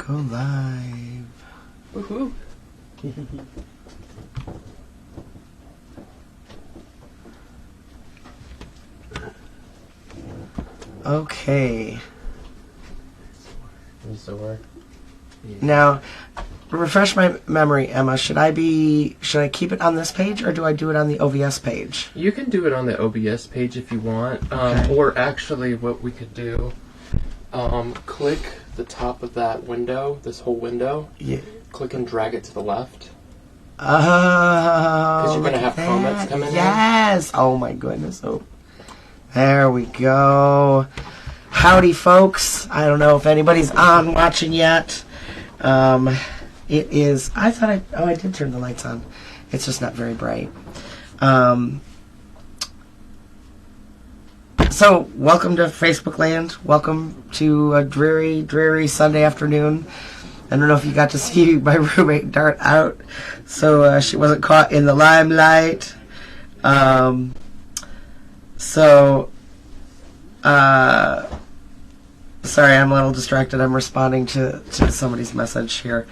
Go live. Woohoo. Okay. This will work. Now, refresh my memory, Emma. Should I keep it on this page, or do I do it on the OBS page? You can do it on the OBS page if you want. Okay. Or actually what we could do, click the top of that window, this whole window. Yeah. Click and drag it to the left. Oh, Because you're going to have comments coming in. Yes. Oh my goodness. Oh, there we go. Howdy, folks. I don't know if anybody's on watching yet. It is. I did turn the lights on. It's just not very bright. So, welcome to Facebook Land. Welcome to a dreary, dreary Sunday afternoon. I don't know if you got to see my roommate dart out, so she wasn't caught in the limelight. Sorry, I'm a little distracted. I'm responding to somebody's message here.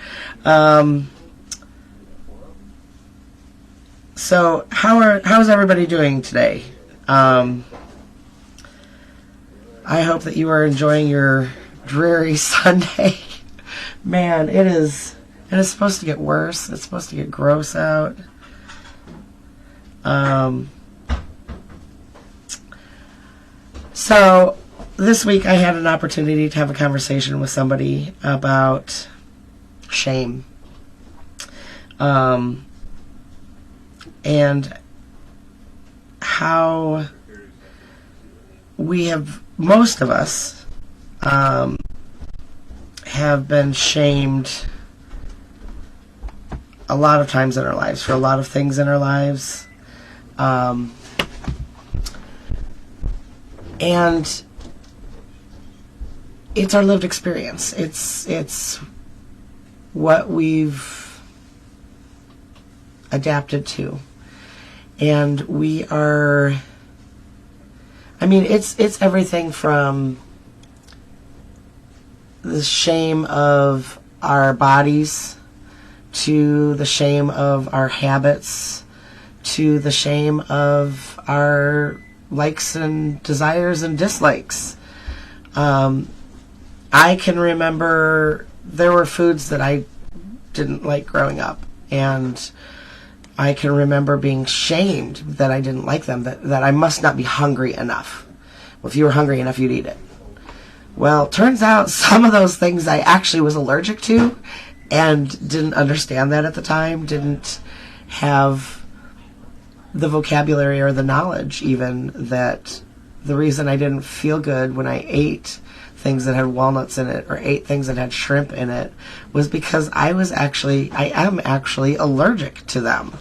So, how's everybody doing today? I hope that you are enjoying your dreary Sunday. Man, it is supposed to get worse. It's supposed to get gross out. So, this week I had an opportunity to have a conversation with somebody about shame. And how most of us have been shamed a lot of times in our lives for a lot of things in our lives. And it's our lived experience. It's what we've adapted to. And we are, it's everything from the shame of our bodies to the shame of our habits to the shame of our likes and desires and dislikes. I can remember there were foods that I didn't like growing up, and I can remember being shamed that I didn't like them, that I must not be hungry enough. Well, if you were hungry enough, you'd eat it. Well, turns out some of those things I actually was allergic to and didn't understand that at the time, didn't have the vocabulary or the knowledge even that the reason I didn't feel good when I ate things that had walnuts in it or ate things that had shrimp in it was because I am actually allergic to them.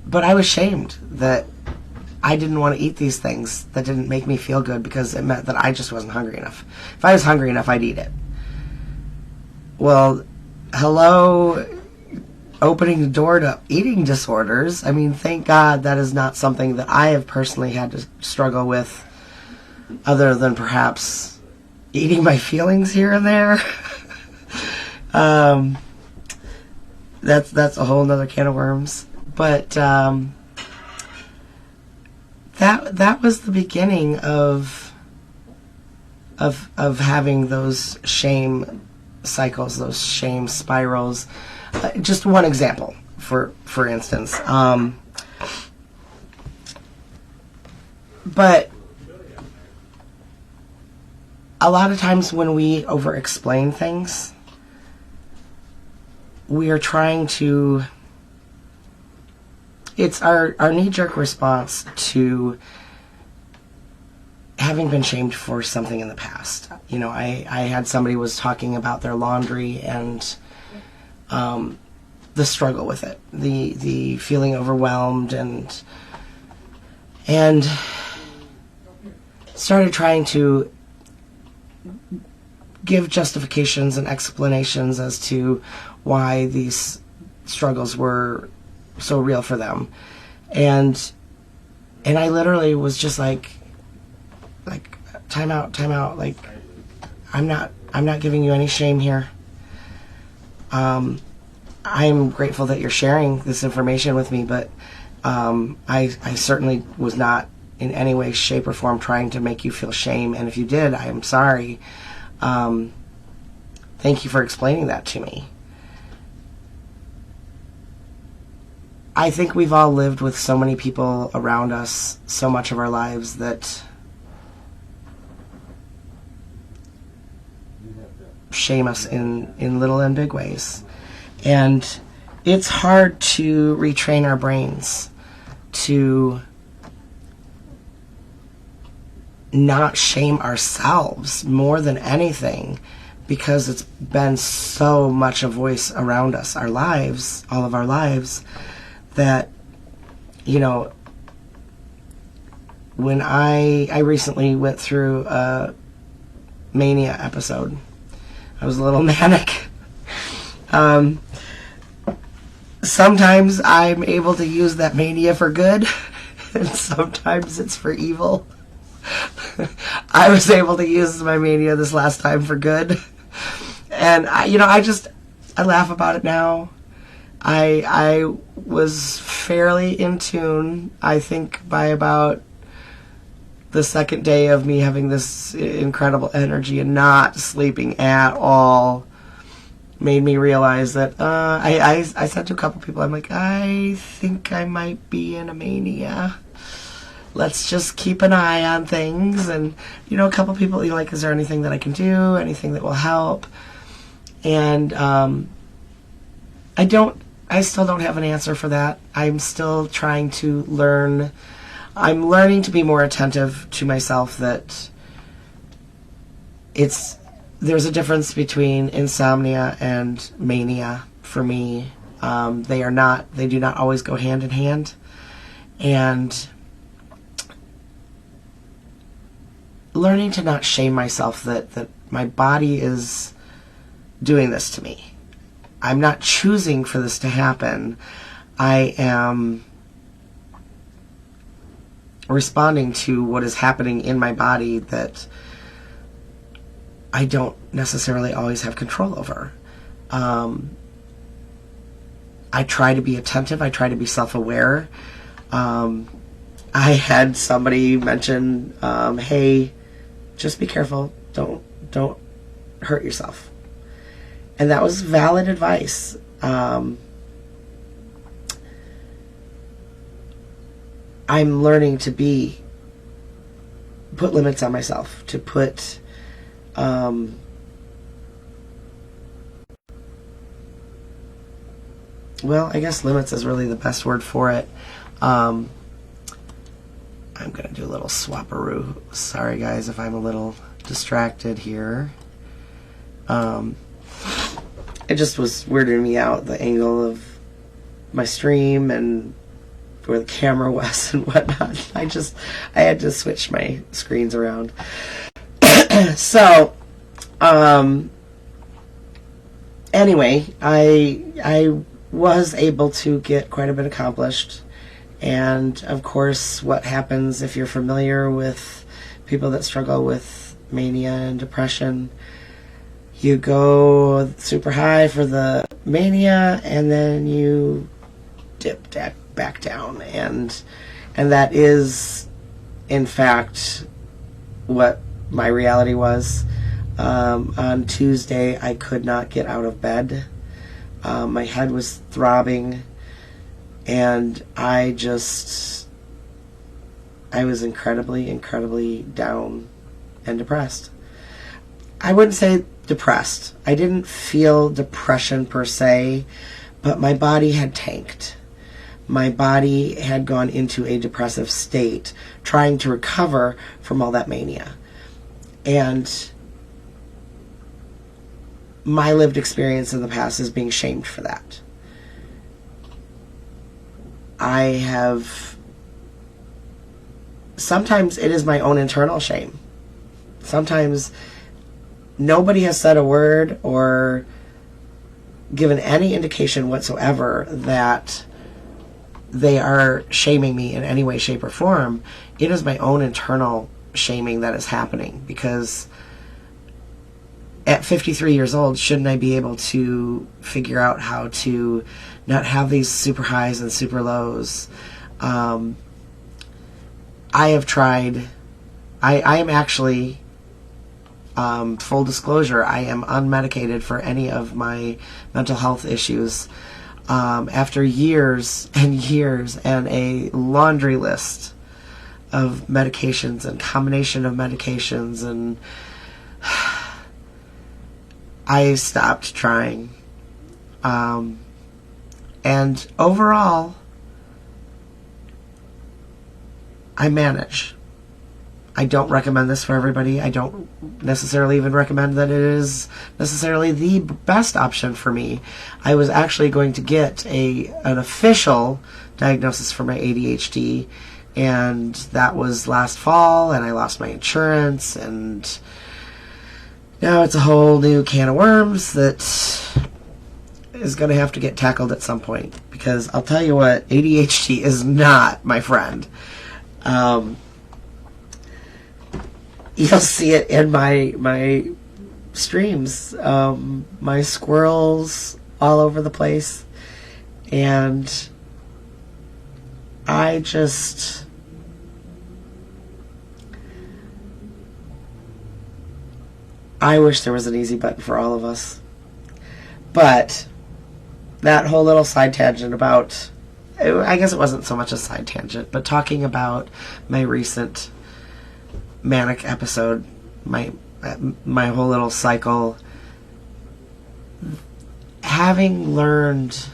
But I was shamed that I didn't want to eat these things that didn't make me feel good because it meant that I just wasn't hungry enough. If I was hungry enough, I'd eat it. Well, hello, opening the door to eating disorders. Thank God that is not something that I have personally had to struggle with, other than perhaps eating my feelings here and there. That's a whole nother can of worms. But that was the beginning of having those shame cycles, those shame spirals. Just one example, for instance. But a lot of times when we over-explain things, we are trying to... It's our knee-jerk response to having been shamed for something in the past. I had somebody was talking about their laundry and the struggle with it, the feeling overwhelmed, and started trying to give justifications and explanations as to why these struggles were so real for them. And I literally was just like time out. Like, I'm not giving you any shame here. I'm grateful that you're sharing this information with me, but I certainly was not in any way, shape, or form trying to make you feel shame. And if you did, I am sorry. Thank you for explaining that to me. I think we've all lived with so many people around us so much of our lives that shame us in little and big ways. And it's hard to retrain our brains to not shame ourselves more than anything, because it's been so much a voice around us, our lives, all of our lives, that, you know, when I recently went through a mania episode. I was a little manic. Sometimes I'm able to use that mania for good, and sometimes it's for evil. I was able to use my mania this last time for good. And I laugh about it now. I was fairly in tune, I think, by about the second day of me having this incredible energy and not sleeping at all. Made me realize that I said to a couple people, I'm like, I think I might be in a mania. Let's just keep an eye on things. And, a couple people, like, is there anything that I can do? Anything that will help? And I still don't have an answer for that. I'm still trying to learn. I'm learning to be more attentive to myself, that there's a difference between insomnia and mania for me. They do not always go hand in hand. And learning to not shame myself that my body is doing this to me. I'm not choosing for this to happen. I am responding to what is happening in my body that I don't necessarily always have control over. I try to be attentive. I try to be self-aware. I had somebody mention, hey, just be careful. Don't hurt yourself. And that was valid advice. I'm learning to put limits on myself, to put well, I guess limits is really the best word for it. I'm going to do a little swapperoo. Sorry guys if I'm a little distracted here. It just was weirding me out, the angle of my stream and where the camera was and whatnot. I had to switch my screens around. So, anyway, I was able to get quite a bit accomplished. And, of course, what happens if you're familiar with people that struggle with mania and depression, you go super high for the mania, and then you dip back down. And that is, in fact, what my reality was. On Tuesday, I could not get out of bed. My head was throbbing, and I was incredibly, incredibly down and depressed. I wouldn't say depressed. I didn't feel depression per se, but my body had tanked. My body had gone into a depressive state, trying to recover from all that mania. And my lived experience in the past is being shamed for that. Sometimes it is my own internal shame. Sometimes nobody has said a word or given any indication whatsoever that they are shaming me in any way, shape, or form. It is my own internal shaming that is happening, because at 53 years old, shouldn't I be able to figure out how to not have these super highs and super lows? I have tried. I am actually, full disclosure, I am unmedicated for any of my mental health issues. After years and years and a laundry list of medications and combination of medications, and I stopped trying. And overall, I manage. I don't recommend this for everybody. I don't necessarily even recommend that it is necessarily the best option for me. I was actually going to get an official diagnosis for my ADHD, and that was last fall, and I lost my insurance, and now it's a whole new can of worms that is going to have to get tackled at some point, because I'll tell you what, ADHD is not my friend. You'll see it in my streams, my squirrels all over the place, and I wish there was an easy button for all of us. But that whole little side tangent about, I guess it wasn't so much a side tangent, but talking about my recent manic episode, my whole little cycle, having learned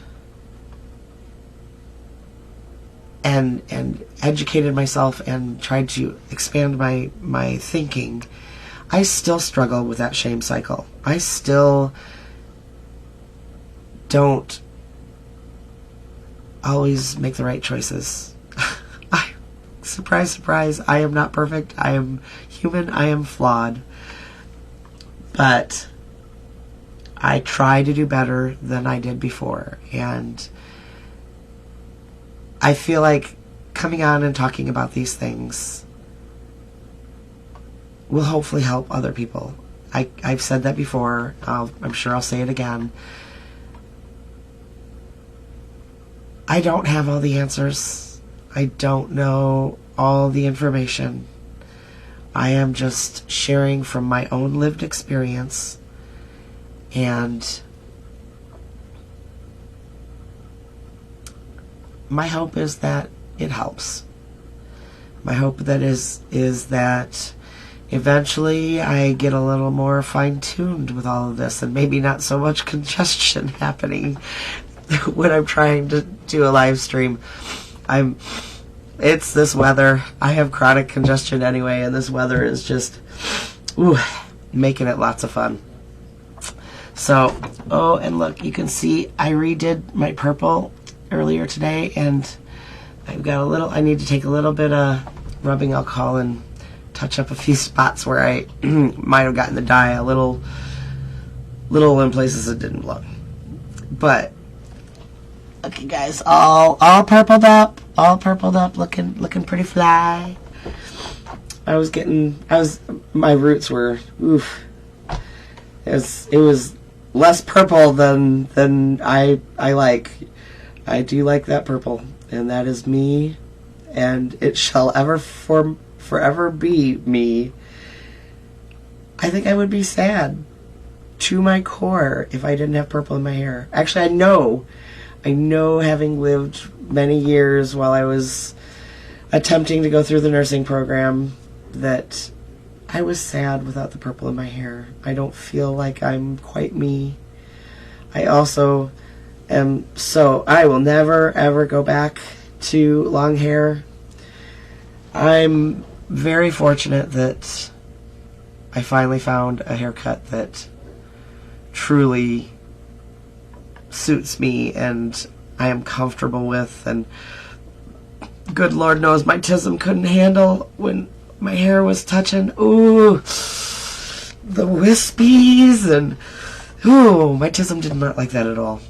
and educated myself and tried to expand my thinking, I still struggle with that shame cycle. I still don't always make the right choices. Surprise, surprise, I am not perfect. I am human. I am flawed. But I try to do better than I did before. And I feel like coming on and talking about these things will hopefully help other people. I've said that before. I'm sure I'll say it again. I don't have all the answers. I don't know all the information. I am just sharing from my own lived experience, and my hope is that it helps. My hope that is that eventually I get a little more fine-tuned with all of this, and maybe not so much congestion happening when I'm trying to do a live stream. It's this weather. I have chronic congestion anyway, and this weather is just, making it lots of fun. So, and look, you can see I redid my purple earlier today, and I've got I need to take a little bit of rubbing alcohol and touch up a few spots where I might have gotten the dye a little in places it didn't belong. But okay, guys, all purpled up, looking pretty fly. My roots were, it was less purple than I like. I do like that purple, and that is me, and it shall forever be me. I think I would be sad to my core if I didn't have purple in my hair. Actually, I know, having lived many years while I was attempting to go through the nursing program, that I was sad without the purple in my hair. I don't feel like I'm quite me. I also am, so I will never ever go back to long hair. I'm very fortunate that I finally found a haircut that truly suits me and I am comfortable with, and good Lord knows my tism couldn't handle when my hair was touching the wispies, and my tism did not like that at all.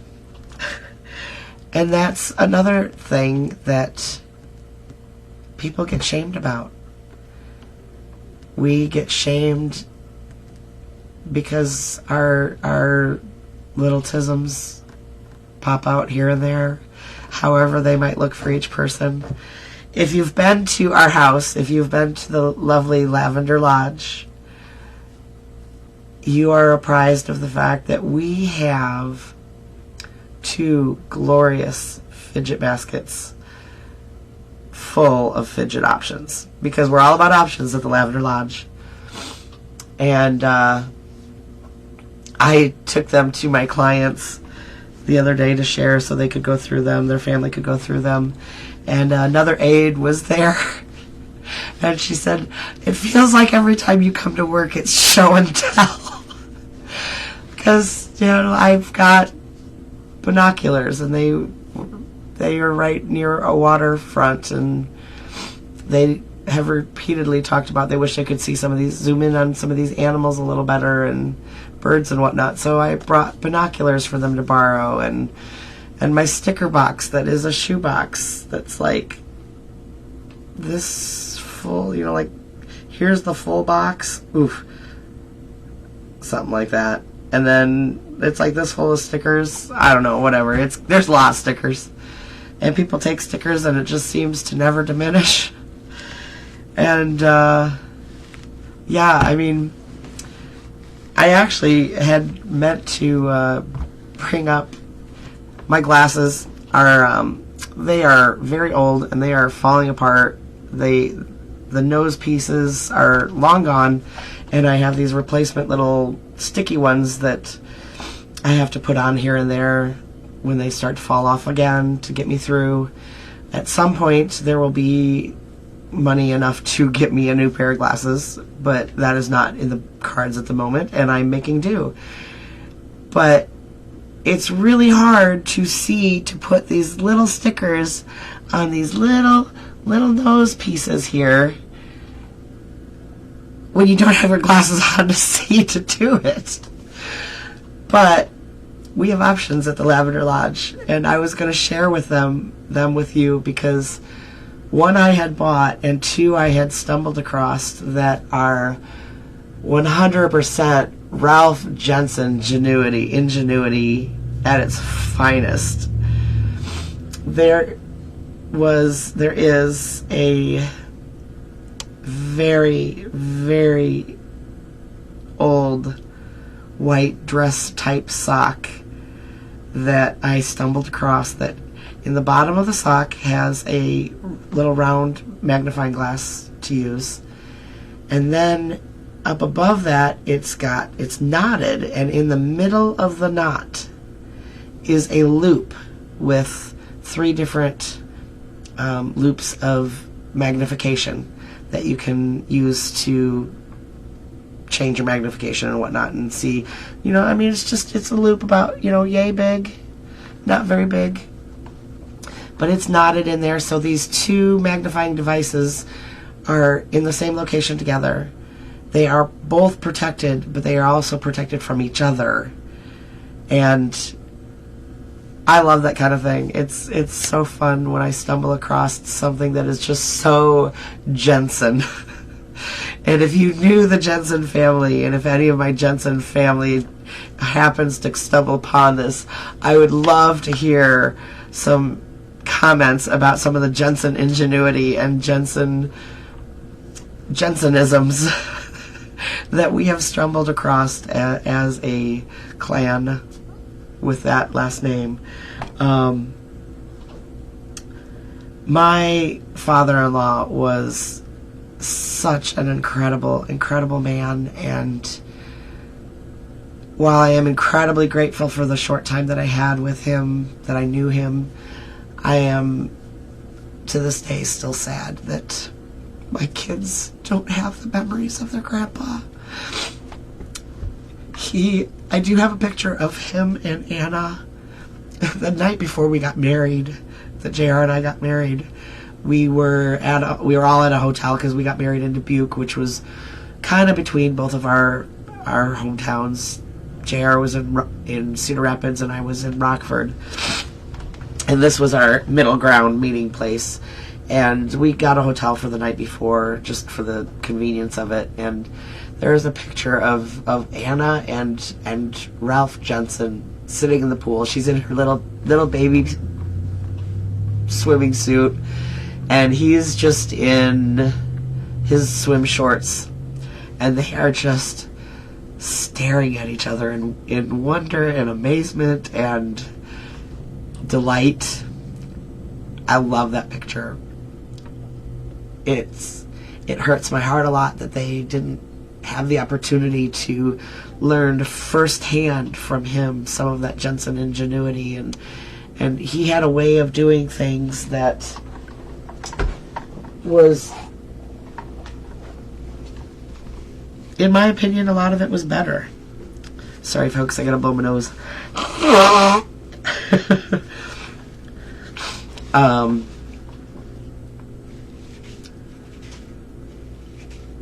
And that's another thing that people get shamed about. We get shamed because our little tisms pop out here and there, however they might look for each person. If you've been to our house, if you've been to the lovely Lavender Lodge, you are apprised of the fact that we have 2 glorious fidget baskets full of fidget options, because we're all about options at the Lavender Lodge. And I took them to my clients the other day to share so they could go through them, their family could go through them. And another aide was there, and she said, it feels like every time you come to work it's show and tell. Because, I've got binoculars, and they are right near a waterfront, and they have repeatedly talked about they wish they could see zoom in on some of these animals a little better, and birds and whatnot. So I brought binoculars for them to borrow, and my sticker box that is a shoe box that's like this full, like, here's the full box, oof, something like that. And then it's like this full of stickers. I don't know, whatever. There's a lot of stickers. And people take stickers and it just seems to never diminish. And, I actually had meant to bring up my glasses. They are very old and they are falling apart. The nose pieces are long gone, and I have these replacement little sticky ones that I have to put on here and there when they start to fall off again to get me through. At some point there will be money enough to get me a new pair of glasses, but that is not in the cards at the moment, and I'm making do. But it's really hard to put these little stickers on these little nose pieces here when you don't have your glasses on to see to do it. But we have options at the Lavender Lodge, and I was going to share with them with you, because 1 I had bought and 2 I had stumbled across that are 100% Ralph Jensen ingenuity at its finest. There is a very, very old white dress type sock that I stumbled across, that in the bottom of the sock has a little round magnifying glass to use, and then up above that it's knotted, and in the middle of the knot is a loop with 3 different loops of magnification that you can use to change your magnification and whatnot and see. It's a loop about, yay big, not very big, but it's knotted in there. So these 2 magnifying devices are in the same location together. They are both protected, but they are also protected from each other. And I love that kind of thing. It's so fun when I stumble across something that is just so Jensen. And if you knew the Jensen family, and if any of my Jensen family happens to stumble upon this, I would love to hear some comments about some of the Jensen ingenuity and Jensenisms that we have stumbled across as a clan with that last name. My father-in-law was such an incredible man, and while I am incredibly grateful for the short time that I had with him, that I knew him, I am to this day still sad that my kids don't have the memories of their grandpa. I do have a picture of him and Anna the night before we got married, that JR and I got married. We were all at a hotel because we got married in Dubuque, which was kind of between both of our hometowns. JR was in Cedar Rapids and I was in Rockford. And this was our middle ground meeting place. And we got a hotel for the night before, just for the convenience of it. And there is a picture of Anna and Ralph Jensen sitting in the pool. She's in her little baby swimming suit, and he's just in his swim shorts, and they are just staring at each other in wonder and amazement and delight. I love that picture. It hurts my heart a lot that they didn't have the opportunity to learn firsthand from him some of that Jensen ingenuity, and he had a way of doing things that was, in my opinion, a lot of it was better. Sorry folks, I gotta blow my nose.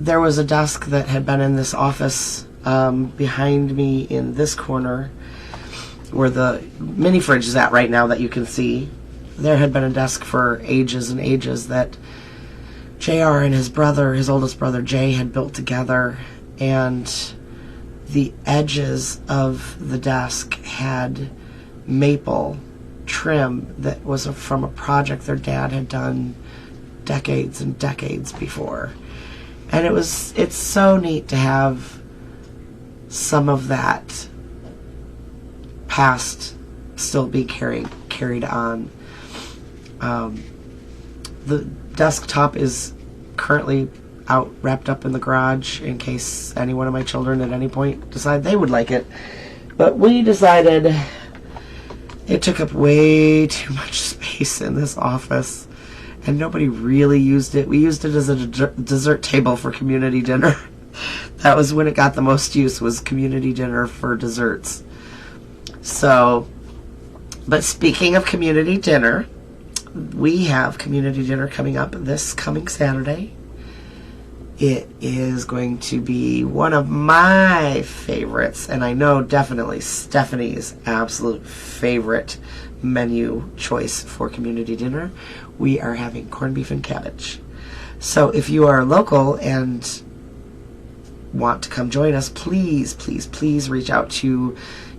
There was a desk that had been in this office behind me in this corner where the mini fridge is at right now that you can see. There had been a desk for ages and ages that JR and his brother, his oldest brother Jay, had built together, and the edges of the desk had maple trim that was from a project their dad had done decades and decades before. And it's so neat to have some of that past still be carried on. The desktop is currently out, wrapped up in the garage in case any one of my children at any point decide they would like it. But we decided it took up way too much space in this office, and nobody really used it. We used it as a dessert table for community dinner. That was when it got the most use, was community dinner for desserts. So, but speaking of community dinner, we have community dinner coming up this coming Saturday. It is going to be one of my favorites, and I know definitely Stephanie's absolute favorite menu choice for community dinner. We are having corned beef and cabbage. So if you are local and want to come join us, please, please, please reach out to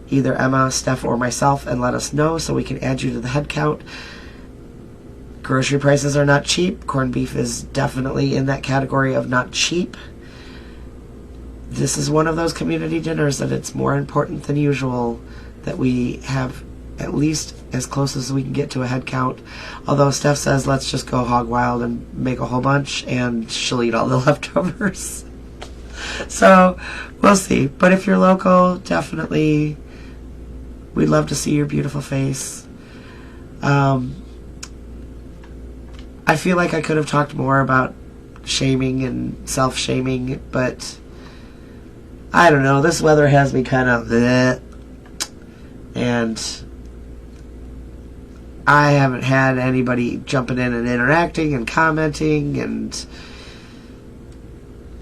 either Emma, Steph, or myself and let us know so we can add you to the head count. Grocery prices are not cheap. Corned beef is definitely in that category of not cheap. This is one of those community dinners that it's more important than usual that we have at least as close as we can get to a head count. Although Steph says let's just go hog wild and make a whole bunch, and she'll eat all the leftovers. So we'll see. But if you're local, definitely we'd love to see your beautiful face. I feel like I could have talked more about shaming and self-shaming, but I don't know. This weather has me kind of bleh, and I haven't had anybody jumping in and interacting and commenting, and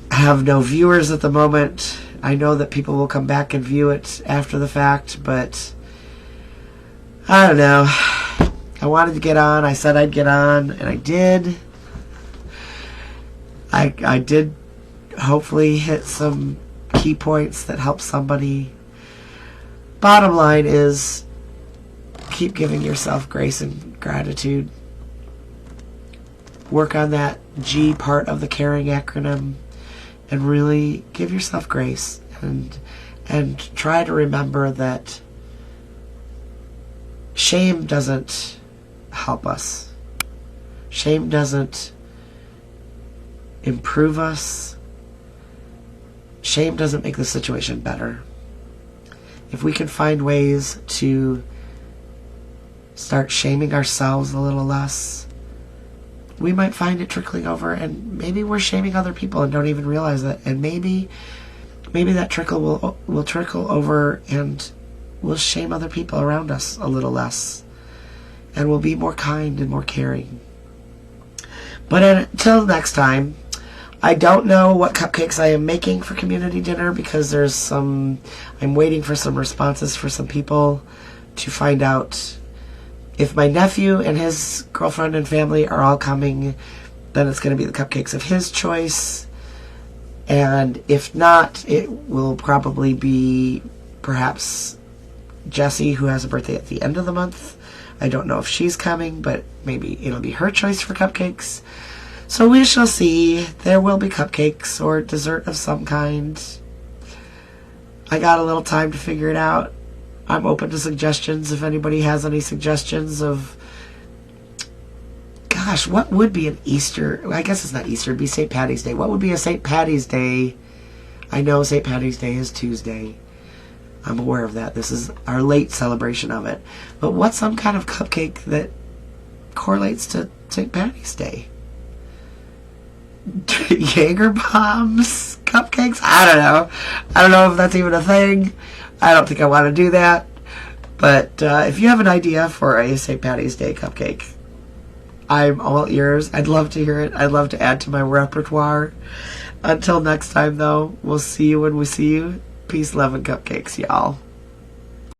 I have no viewers at the moment. I know that people will come back and view it after the fact, but I don't know. I wanted to get on. I said I'd get on, and I did. I did hopefully hit some key points that help somebody. Bottom line is, keep giving yourself grace and gratitude. Work on that G part of the caring acronym, and really give yourself grace, and try to remember that shame doesn't help us. Shame doesn't improve us. Shame doesn't make the situation better. If we can find ways to start shaming ourselves a little less, we might find it trickling over, and maybe we're shaming other people and don't even realize it. And maybe that trickle will trickle over, and we'll shame other people around us a little less, and we'll be more kind and more caring. But until next time, I don't know what cupcakes I am making for community dinner, because I'm waiting for some responses for some people to find out if my nephew and his girlfriend and family are all coming. Then it's going to be the cupcakes of his choice. And if not, it will probably be perhaps Jessie, who has a birthday at the end of the month. I don't know if she's coming, but maybe it'll be her choice for cupcakes. So we shall see. There will be cupcakes or dessert of some kind. I got a little time to figure it out. I'm open to suggestions if anybody has any suggestions of, gosh, what would be an Easter? I guess it's not Easter, it'd be St. Patty's Day. What would be a St. Patty's Day? I know St. Patty's Day is Tuesday. I'm aware of that. This is our late celebration of it. But what's some kind of cupcake that correlates to St. Patty's Day? Jaeger bombs? Cupcakes? I don't know. I don't know if that's even a thing. I don't think I want to do that. But if you have an idea for a St. Patty's Day cupcake, I'm all ears. I'd love to hear it. I'd love to add to my repertoire. Until next time, though, we'll see you when we see you. Peace, love, and cupcakes, y'all.